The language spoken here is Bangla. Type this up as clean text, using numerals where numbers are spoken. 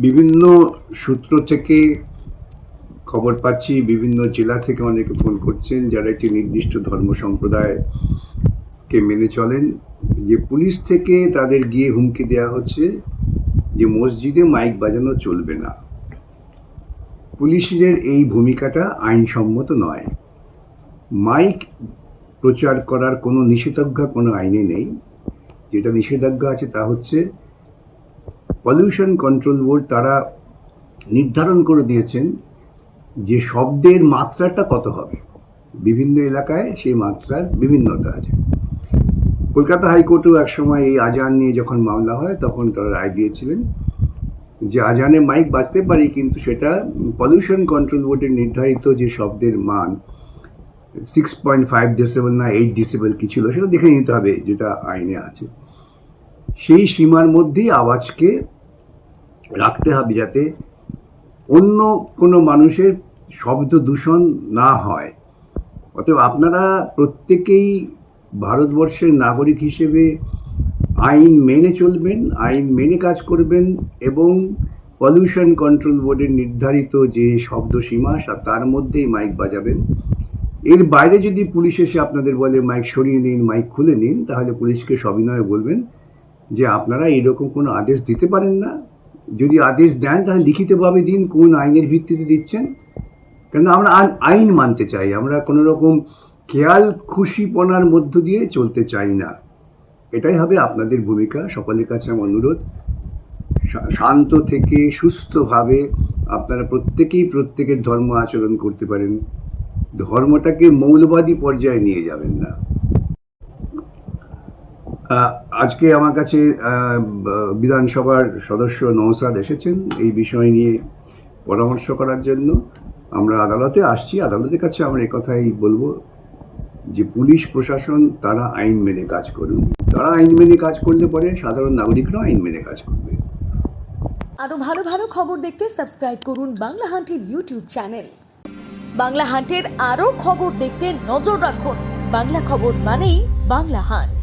বিভিন্ন সূত্র থেকে খবর পাচ্ছি, বিভিন্ন জেলা থেকে অনেকে ফোন করছেন যারা একটি নির্দিষ্ট ধর্ম সম্প্রদায়কে মেনে চলেন, যে পুলিশ থেকে তাদের গিয়ে হুমকি দেওয়া হচ্ছে যে মসজিদে মাইক বাজানো চলবে না। পুলিশের এই ভূমিকাটা আইনসম্মত নয়। মাইক প্রচার করার কোনো নিষেধাজ্ঞা কোনো আইনে নেই। যেটা নিষেধাজ্ঞা আছে তা হচ্ছে পলিউশন কন্ট্রোল বোর্ড তারা নির্ধারণ করে দিয়েছেন যে শব্দের মাত্রাটা কত হবে। বিভিন্ন এলাকায় সেই মাত্রার বিভিন্নতা আছে। কলকাতা হাইকোর্টেও একসময় এই আজান নিয়ে যখন মামলা হয় তখন তারা রায় দিয়েছিলেন যে আজানে মাইক বাজতে পারে, কিন্তু সেটা পলিউশন কন্ট্রোল বোর্ডের নির্ধারিত যে শব্দের মান 6.5 ডেসিবেল না 8 ডেসিবেল কি ছিল সেটা দেখে নিতে হবে, যেটা আইনে আছে। সেই সীমার মধ্যেই আওয়াজকে রাখতে হবে যাতে অন্য কোনো মানুষের শব্দ দূষণ না হয়। অতএব আপনারা প্রত্যেকেই ভারতবর্ষের নাগরিক হিসেবে আইন মেনে চলবেন, আইন মেনে কাজ করবেন এবং পলিউশন কন্ট্রোল বোর্ডের নির্ধারিত যে শব্দ সীমা তার মধ্যেই মাইক বাজাবেন। এর বাইরে যদি পুলিশ এসে আপনাদের বলে মাইক সরিয়ে নিন, মাইক খুলে নিন, তাহলে পুলিশকে সবিনয়ে বলবেন যে আপনারা এরকম কোনো আদেশ দিতে পারেন না। যদি আদেশ দেন তাহলে লিখিতভাবে দিন কোন আইনের ভিত্তিতে দিচ্ছেন। কেন আমরা আইন মানতে চাই, আমরা কোনো রকম খেয়াল খুশিপনার মধ্য দিয়ে চলতে চাই না। এটাই হবে আপনাদের ভূমিকা। সকলের কাছে আমার অনুরোধ, শান্ত থেকে সুস্থভাবে আপনারা প্রত্যেকেই প্রত্যেকের ধর্ম আচরণ করতে পারেন, ধর্মটাকে মৌলবাদী পর্যায়ে নিয়ে যাবেন না। আজকে আমার কাছে বিধানসভার সদস্য নওশাদ এসেছেন এই বিষয় নিয়ে পরামর্শ করার জন্য। আমরা আদালতে আসছি, আদালতের কাছে আমরা একথাই বলবো যে পুলিশ প্রশাসন তারা আইন মেনে কাজ করুন। তারা আইন মেনে কাজ করলে পরে সাধারণ নাগরিকরাও আইন মেনে কাজ করবে। আরো ভালো ভালো খবর দেখতে সাবস্ক্রাইব করুন বাংলা হান্টের ইউটিউব চ্যানেল। বাংলা হান্টের আরো খবর দেখতে নজর রাখুন। বাংলা খবর মানেই বাংলা হান্ট।